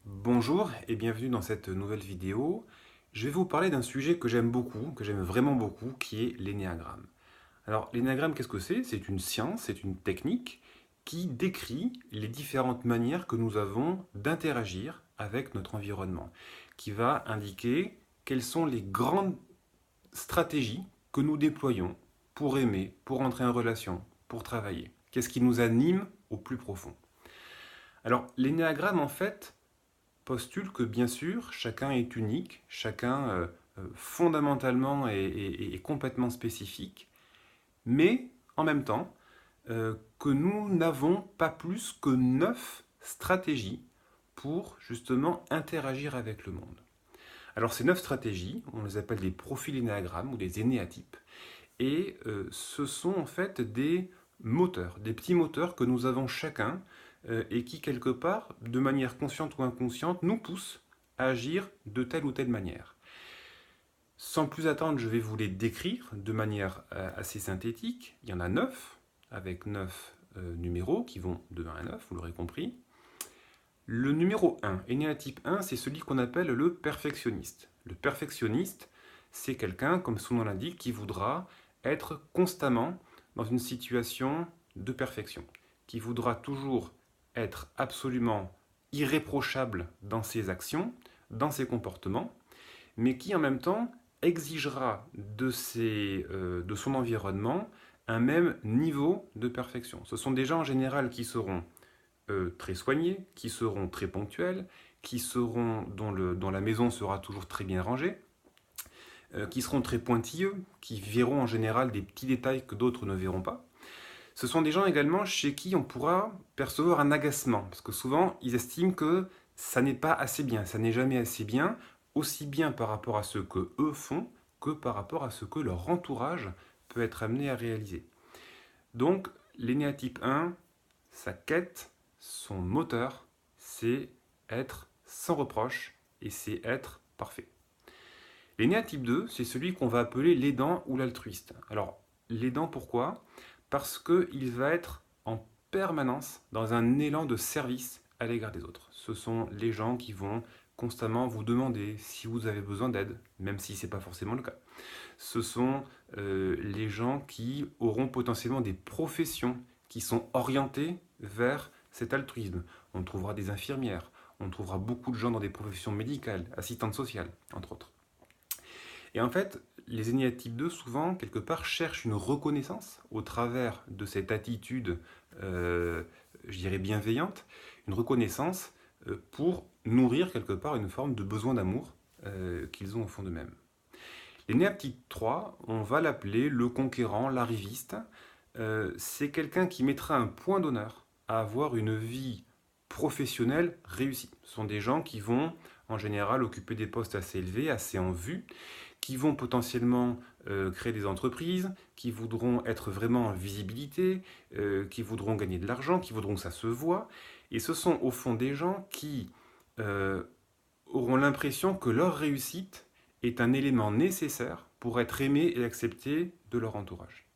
Bonjour et bienvenue dans cette nouvelle vidéo. Je vais vous parler d'un sujet que j'aime beaucoup, que j'aime vraiment beaucoup, qui est l'énéagramme. Alors l'énéagramme, qu'est-ce que c'est? C'est une science, c'est une technique qui décrit les différentes manières que nous avons d'interagir avec notre environnement, qui va indiquer quelles sont les grandes stratégies que nous déployons pour aimer, pour entrer en relation, pour travailler. Qu'est-ce qui nous anime au plus profond? Alors l'énéagramme, en fait, postule que bien sûr, chacun est unique, chacun fondamentalement est complètement spécifique, mais en même temps, que nous n'avons pas plus que 9 stratégies pour justement interagir avec le monde. Alors ces 9 stratégies, on les appelle des profils énéagrammes ou des énéatypes, et ce sont en fait des moteurs, des petits moteurs que nous avons chacun et qui, quelque part, de manière consciente ou inconsciente, nous poussent à agir de telle ou telle manière. Sans plus attendre, je vais vous les décrire de manière assez synthétique. Il y en a 9, avec 9 numéros qui vont de 1 à 9, vous l'aurez compris. Le numéro 1, énéatype 1, c'est celui qu'on appelle le perfectionniste. Le perfectionniste, c'est quelqu'un, comme son nom l'indique, qui voudra être constamment dans une situation de perfection, qui voudra toujours être absolument irréprochable dans ses actions, dans ses comportements, mais qui en même temps exigera de son environnement un même niveau de perfection. Ce sont des gens en général qui seront très soignés, qui seront très ponctuels, dont la maison sera toujours très bien rangée, qui seront très pointilleux, qui verront en général des petits détails que d'autres ne verront pas. Ce sont des gens également chez qui on pourra percevoir un agacement, parce que souvent ils estiment que ça n'est pas assez bien, ça n'est jamais assez bien, aussi bien par rapport à ce que eux font que par rapport à ce que leur entourage peut être amené à réaliser. Donc l'énéatype 1, sa quête, son moteur, c'est être sans reproche et c'est être parfait. L'énéatype 2, c'est celui qu'on va appeler l'aidant ou l'altruiste. Alors, l'aidant, pourquoi? Parce qu'il va être en permanence dans un élan de service à l'égard des autres. Ce sont les gens qui vont constamment vous demander si vous avez besoin d'aide, même si ce n'est pas forcément le cas. Ce sont les gens qui auront potentiellement des professions qui sont orientées vers cet altruisme. On trouvera des infirmières, on trouvera beaucoup de gens dans des professions médicales, assistantes sociales, entre autres. Et en fait, les énéatypes 2, souvent, quelque part, cherchent une reconnaissance au travers de cette attitude, je dirais, bienveillante, une reconnaissance pour nourrir quelque part une forme de besoin d'amour qu'ils ont au fond d'eux-mêmes. L'énéatype 3, on va l'appeler le conquérant, l'arriviste. C'est quelqu'un qui mettra un point d'honneur à avoir une vie professionnelle réussie. Ce sont des gens qui vont en général occuper des postes assez élevés, assez en vue, qui vont potentiellement créer des entreprises, qui voudront être vraiment en visibilité, qui voudront gagner de l'argent, qui voudront que ça se voit. Et ce sont au fond des gens qui euh, auront l'impression que leur réussite est un élément nécessaire pour être aimé et accepté de leur entourage.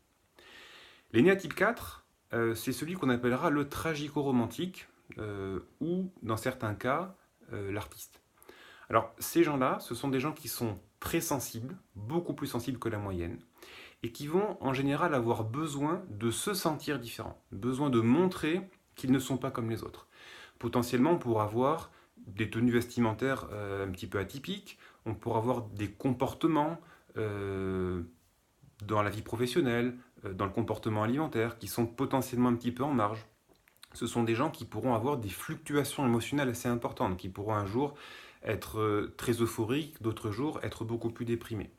L'énéatype 4, c'est celui qu'on appellera le tragico-romantique, ou dans certains cas, l'artiste. Alors ces gens-là, ce sont des gens qui sont très sensibles, beaucoup plus sensibles que la moyenne, et qui vont en général avoir besoin de se sentir différents, besoin de montrer qu'ils ne sont pas comme les autres. Potentiellement pour avoir des tenues vestimentaires un petit peu atypiques, on pourra avoir des comportements dans la vie professionnelle, dans le comportement alimentaire, qui sont potentiellement un petit peu en marge. Ce sont des gens qui pourront avoir des fluctuations émotionnelles assez importantes, qui pourront un jour être très euphoriques, d'autres jours être beaucoup plus déprimés.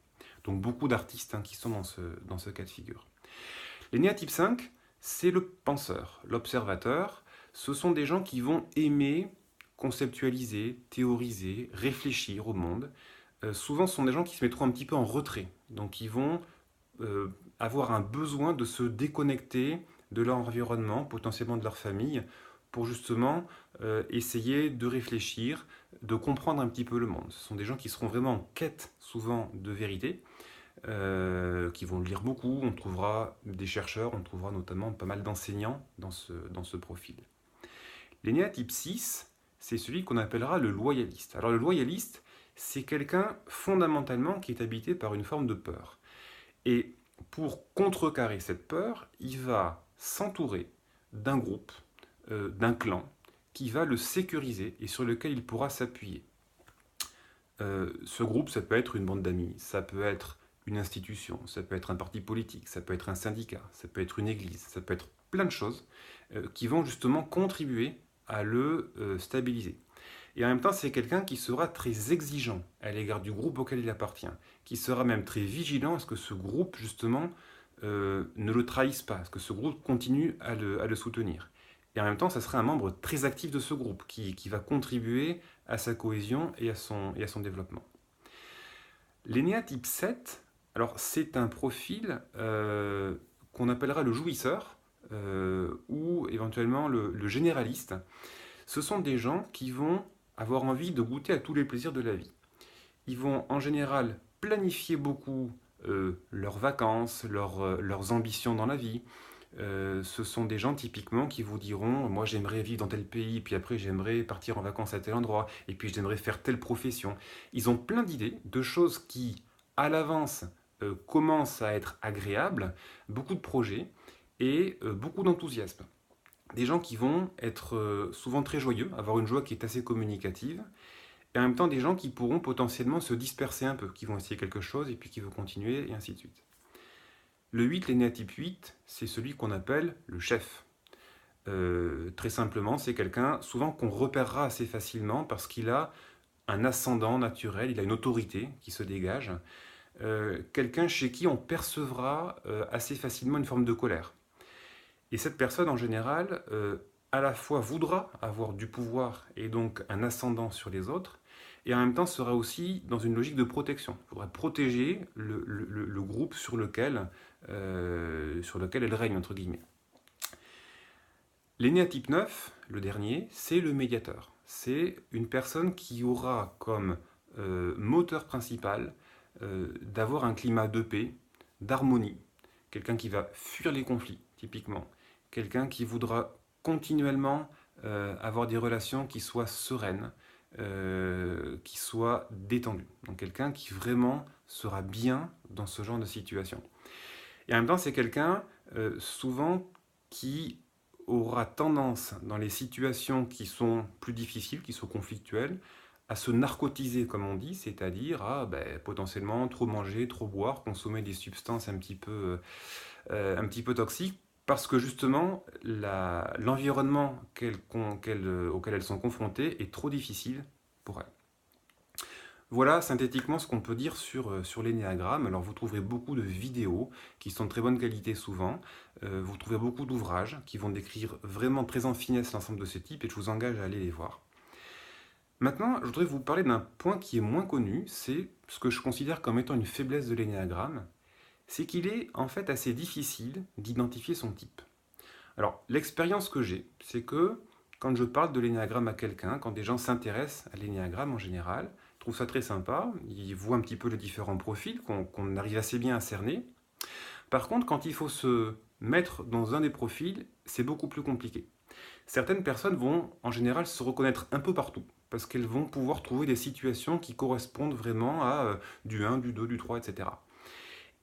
Donc beaucoup d'artistes qui sont dans ce cas de figure. L'énéatype 5, c'est le penseur, l'observateur. Ce sont des gens qui vont aimer conceptualiser, théoriser, réfléchir au monde. Souvent, ce sont des gens qui se mettront un petit peu en retrait. Donc, ils vont avoir un besoin de se déconnecter de leur environnement, potentiellement de leur famille, pour justement essayer de réfléchir, de comprendre un petit peu le monde. Ce sont des gens qui seront vraiment en quête souvent de vérité, qui vont lire beaucoup. On trouvera des chercheurs, on trouvera notamment pas mal d'enseignants dans ce profil. L'énéatype 6, c'est celui qu'on appellera le loyaliste. Alors le loyaliste, c'est quelqu'un fondamentalement qui est habité par une forme de peur. Et pour contrecarrer cette peur, il va s'entourer d'un groupe, d'un clan, qui va le sécuriser et sur lequel il pourra s'appuyer. Ce groupe, ça peut être une bande d'amis, ça peut être une institution, ça peut être un parti politique, ça peut être un syndicat, ça peut être une église, ça peut être plein de choses qui vont justement contribuer à le stabiliser. Et en même temps, c'est quelqu'un qui sera très exigeant à l'égard du groupe auquel il appartient, qui sera même très vigilant à ce que ce groupe, justement, ne le trahisse pas, à ce que ce groupe continue à le soutenir. Et en même temps, ça sera un membre très actif de ce groupe, qui va contribuer à sa cohésion et à son développement. L'énéa type 7, alors c'est un profil qu'on appellera le jouisseur, ou éventuellement le généraliste. Ce sont des gens qui vont avoir envie de goûter à tous les plaisirs de la vie. Ils vont en général planifier beaucoup leurs vacances, leurs ambitions dans la vie. Ce sont des gens typiquement qui vous diront moi j'aimerais vivre dans tel pays, puis après j'aimerais partir en vacances à tel endroit, et puis j'aimerais faire telle profession. Ils ont plein d'idées, de choses qui à l'avance commencent à être agréables, beaucoup de projets et beaucoup d'enthousiasme. Des gens qui vont être souvent très joyeux, avoir une joie qui est assez communicative, et en même temps des gens qui pourront potentiellement se disperser un peu, qui vont essayer quelque chose et puis qui vont continuer, et ainsi de suite. Le 8, l'énéa type 8, c'est celui qu'on appelle le chef. Très simplement, c'est quelqu'un souvent qu'on repérera assez facilement parce qu'il a un ascendant naturel, il a une autorité qui se dégage. Quelqu'un chez qui on percevra assez facilement une forme de colère. Et cette personne, en général, à la fois voudra avoir du pouvoir et donc un ascendant sur les autres, et en même temps sera aussi dans une logique de protection. Il faudra protéger le groupe sur lequel elle règne, entre guillemets. L'énéa type 9, le dernier, c'est le médiateur. C'est une personne qui aura comme moteur principal d'avoir un climat de paix, d'harmonie. Quelqu'un qui va fuir les conflits, typiquement. Quelqu'un qui voudra continuellement avoir des relations qui soient sereines, qui soient détendues. Donc quelqu'un qui vraiment sera bien dans ce genre de situation. Et en même temps, c'est quelqu'un souvent qui aura tendance, dans les situations qui sont plus difficiles, qui sont conflictuelles, à se narcotiser, comme on dit, c'est-à-dire à potentiellement trop manger, trop boire, consommer des substances un petit peu toxiques, parce que justement, l'environnement auquel elles sont confrontées est trop difficile pour elles. Voilà synthétiquement ce qu'on peut dire sur l'énéagramme. Alors vous trouverez beaucoup de vidéos qui sont de très bonne qualité souvent. Vous trouverez beaucoup d'ouvrages qui vont décrire vraiment très en finesse l'ensemble de ces types et je vous engage à aller les voir. Maintenant, je voudrais vous parler d'un point qui est moins connu, c'est ce que je considère comme étant une faiblesse de l'énéagramme, c'est qu'il est en fait assez difficile d'identifier son type. Alors, l'expérience que j'ai, c'est que quand je parle de l'énéagramme à quelqu'un, quand des gens s'intéressent à l'énéagramme en général, ils trouvent ça très sympa, ils voient un petit peu les différents profils qu'on arrive assez bien à cerner. Par contre, quand il faut se mettre dans un des profils, c'est beaucoup plus compliqué. Certaines personnes vont en général se reconnaître un peu partout, parce qu'elles vont pouvoir trouver des situations qui correspondent vraiment à du 1, du 2, du 3, etc.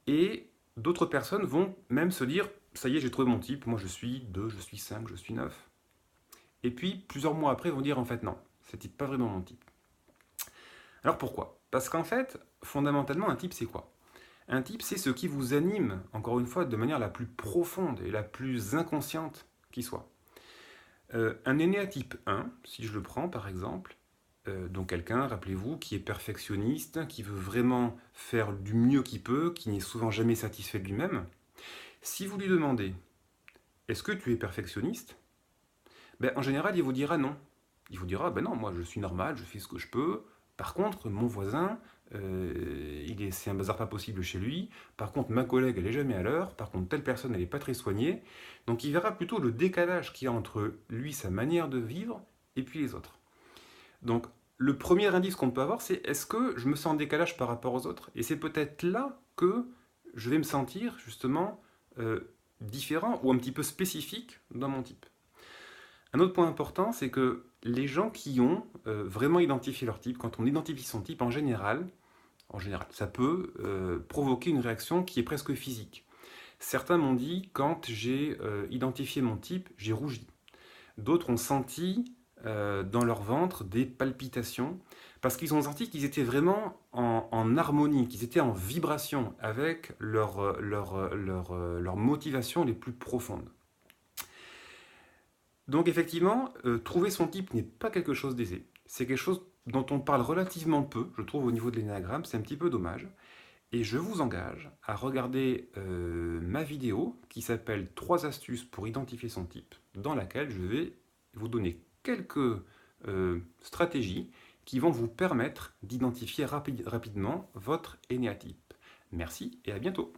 Et d'autres personnes vont même se dire, ça y est, j'ai trouvé mon type, moi je suis 2, je suis 5, je suis 9. Et puis, plusieurs mois après, vont dire, en fait, non, c'est pas vraiment mon type. Alors pourquoi? Parce qu'en fait, fondamentalement, un type, c'est quoi? Un type, c'est ce qui vous anime, encore une fois, de manière la plus profonde et la plus inconsciente qui soit. Un énéa type 1, si je le prends par exemple, donc quelqu'un, rappelez-vous, qui est perfectionniste, qui veut vraiment faire du mieux qu'il peut, qui n'est souvent jamais satisfait de lui-même, si vous lui demandez « Est-ce que tu es perfectionniste ?» En général, il vous dira non. Il vous dira « Non, moi je suis normal, je fais ce que je peux. Par contre, mon voisin, c'est un bazar pas possible chez lui. Par contre, ma collègue, elle est jamais à l'heure. Par contre, telle personne, elle n'est pas très soignée. » Donc il verra plutôt le décalage qu'il y a entre lui, sa manière de vivre, et puis les autres. Donc le premier indice qu'on peut avoir, c'est est-ce que je me sens en décalage par rapport aux autres? Et c'est peut-être là que je vais me sentir justement différent ou un petit peu spécifique dans mon type. Un autre point important, c'est que les gens qui ont vraiment identifié leur type, quand on identifie son type, en général, ça peut provoquer une réaction qui est presque physique. Certains m'ont dit, quand j'ai identifié mon type, j'ai rougi. D'autres ont senti dans leur ventre des palpitations, parce qu'ils ont senti qu'ils étaient vraiment en harmonie, qu'ils étaient en vibration avec leurs motivations les plus profondes. Donc effectivement, trouver son type n'est pas quelque chose d'aisé. C'est quelque chose dont on parle relativement peu, je trouve, au niveau de l'énéagramme. C'est un petit peu dommage. Et je vous engage à regarder ma vidéo qui s'appelle 3 astuces pour identifier son type, dans laquelle je vais vous donner quelques stratégies qui vont vous permettre d'identifier rapidement votre énéatype. Merci et à bientôt.